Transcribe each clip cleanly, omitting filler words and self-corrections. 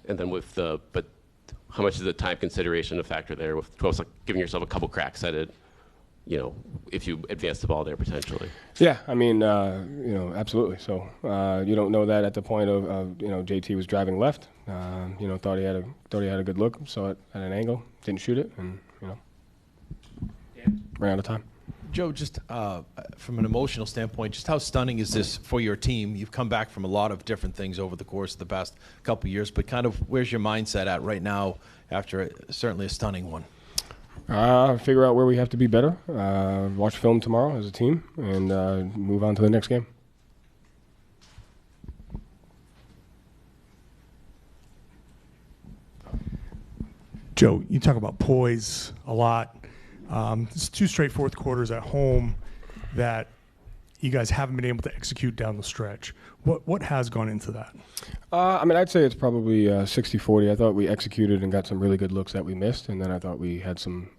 And then but how much is the time consideration a factor there with 12, like giving yourself a couple cracks at it, if you advance the ball there potentially? Yeah, I mean, absolutely. So you don't know that at the point of JT was driving left. Thought he had a good look, saw it at an angle, didn't shoot it, and ran out of time. Joe, just from an emotional standpoint, just how stunning is this for your team? You've come back from a lot of different things over the course of the past couple of years, but kind of where's your mindset at right now after certainly a stunning one? Figure out where we have to be better, watch film tomorrow as a team, and move on to the next game. Joe, you talk about poise a lot. It's 2 straight fourth quarters at home that you guys haven't been able to execute down the stretch. What has gone into that? I'd say it's probably 60-40. I thought we executed and got some really good looks that we missed, and then I thought we had some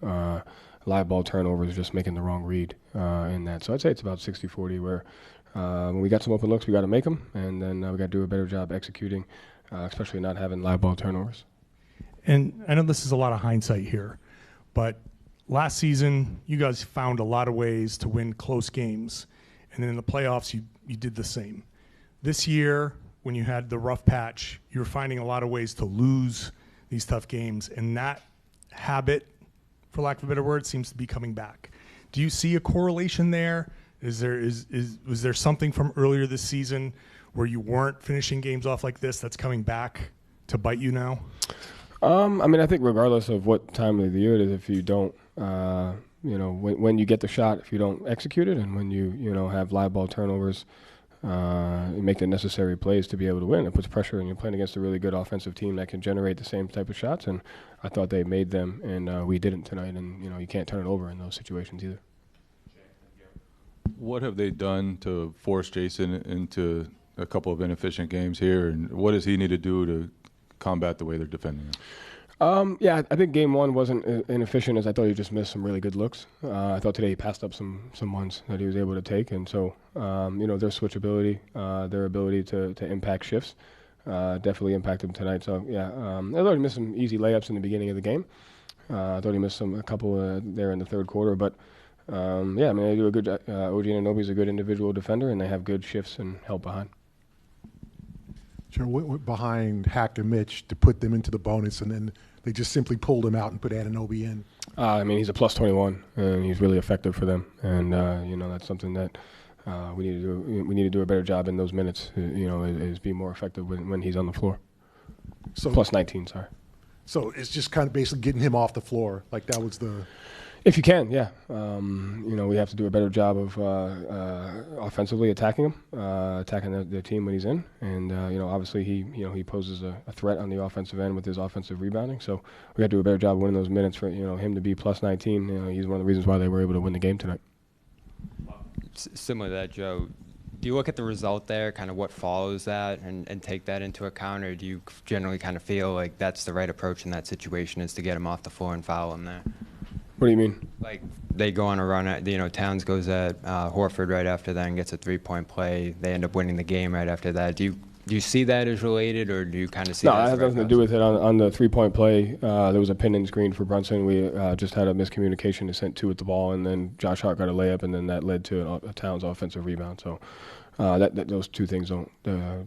live ball turnovers, just making the wrong read in that. So I'd say it's about 60-40, where when we got some open looks, we got to make them, and then we got to do a better job executing, especially not having live ball turnovers. And I know this is a lot of hindsight here, but last season, you guys found a lot of ways to win close games, and then in the playoffs, you did the same. This year, when you had the rough patch, you were finding a lot of ways to lose these tough games, and that habit, for lack of a better word, seems to be coming back. Do you see a correlation there? Was there something from earlier this season where you weren't finishing games off like this that's coming back to bite you now? I think regardless of what time of the year it is, if you don't, when you get the shot, if you don't execute it, and when you have live ball turnovers, you make the necessary plays to be able to win, it puts pressure, and you're playing against a really good offensive team that can generate the same type of shots, and I thought they made them, and we didn't tonight, and you can't turn it over in those situations either. What have they done to force Jason into a couple of inefficient games here, and what does he need to do to combat the way they're defending him? I think game one wasn't inefficient, as I thought he just missed some really good looks. I thought today he passed up some ones that he was able to take, and so their switchability, their ability to impact shifts, definitely impacted him tonight. So I thought he missed some easy layups in the beginning of the game. I thought he missed a couple there in the third quarter, but they do a good. OG Anunoby's a good individual defender, and they have good shifts and help behind. Sure, went behind Hack and Mitch to put them into the bonus, and then they just simply pulled him out and put Anunoby in. He's a plus 21, and he's really effective for them. And that's something that we need to do. We need to do a better job in those minutes. Is be more effective when he's on the floor. So plus 19, sorry. So it's just kind of basically getting him off the floor. Like that was the. If you can, yeah. We have to do a better job of offensively attacking him, attacking the team when he's in. And, obviously he poses a threat on the offensive end with his offensive rebounding. So we got to do a better job of winning those minutes for, him to be plus 19. He's one of the reasons why they were able to win the game tonight. Similar to that, Joe, do you look at the result there, kind of what follows that, and take that into account, or do you generally kind of feel like that's the right approach in that situation is to get him off the floor and foul him there? What do you mean? Like they go on a run at, Towns goes at Horford right after that and gets a three-point play. They end up winning the game right after that. Do you see that as related, or do you kind of see? No, that has nothing to do with it. On the three-point play, there was a pin and screen for Brunson. We just had a miscommunication to send two at the ball, and then Josh Hart got a layup, and then that led to a Towns offensive rebound. So those two things don't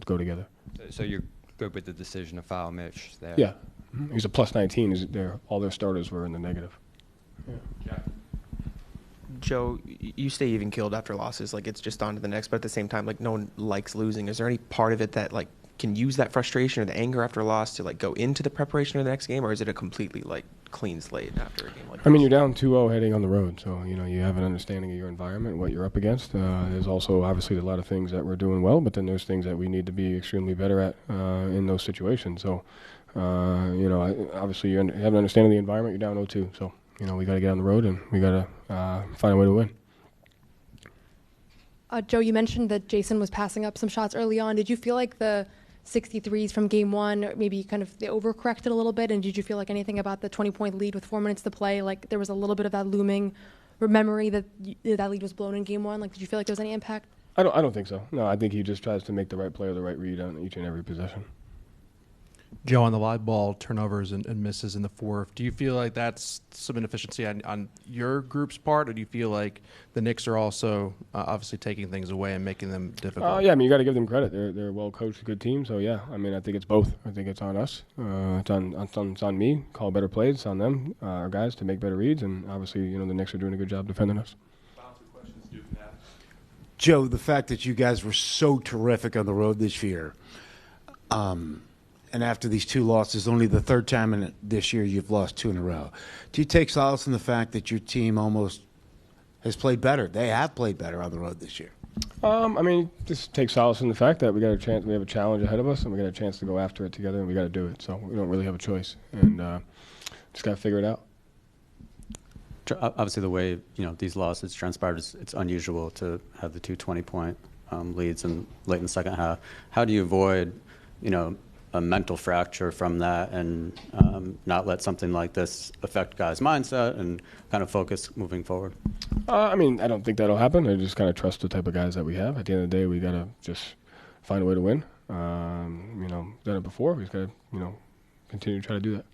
go together. So you're good with the decision to foul Mitch there? Yeah. He's a plus 19. All their starters were in the negative. Yeah. Joe, you stay even killed after losses. Like, it's just on to the next. But at the same time, like, no one likes losing. Is there any part of it that, like, can use that frustration or the anger after a loss to, like, go into the preparation of the next game? Or is it a completely, like, clean slate after a game like this? You're down 2-0 heading on the road. So, you have an understanding of your environment, what you're up against. There's also, obviously, a lot of things that we're doing well. But then there's things that we need to be extremely better at in those situations. So, obviously, you have an understanding of the environment. You're down 0-2. So. We got to get on the road, and we got to find a way to win. Joe, you mentioned that Jason was passing up some shots early on. Did you feel like the 63s from game one, maybe kind of they overcorrected a little bit? And did you feel like anything about the 20-point lead with 4 minutes to play, like there was a little bit of that looming memory that that lead was blown in game one? Like, did you feel like there was any impact? I don't think so. No, I think he just tries to make the right play or the right read on each and every possession. Joe, on the live ball turnovers and misses in the fourth, do you feel like that's some inefficiency on your group's part, or do you feel like the Knicks are also obviously taking things away and making them difficult? Yeah, I mean, you got to give them credit. They're a well-coached, good team. So, yeah, I mean, I think it's both. I think it's on us. It's on me. Call better plays. It's on them, our guys, to make better reads. And, obviously, the Knicks are doing a good job defending us. Joe, the fact that you guys were so terrific on the road this year, and after these 2 losses, only the 3rd time this year you've lost 2 in a row. Do you take solace in the fact that your team almost has played better? They have played better on the road this year. I mean, just take solace in the fact that we have a challenge ahead of us, and we got a chance to go after it together, and we got to do it. So we don't really have a choice, and just got to figure it out. Obviously, the way these losses transpired, it's unusual to have the 2 20-point leads late in the second half. How do you avoid, a mental fracture from that, and not let something like this affect guys' mindset and kind of focus moving forward? I mean, I don't think that'll happen. I just kind of trust the type of guys that we have. At the end of the day, we got to just find a way to win. Done it before. We just got to, continue to try to do that.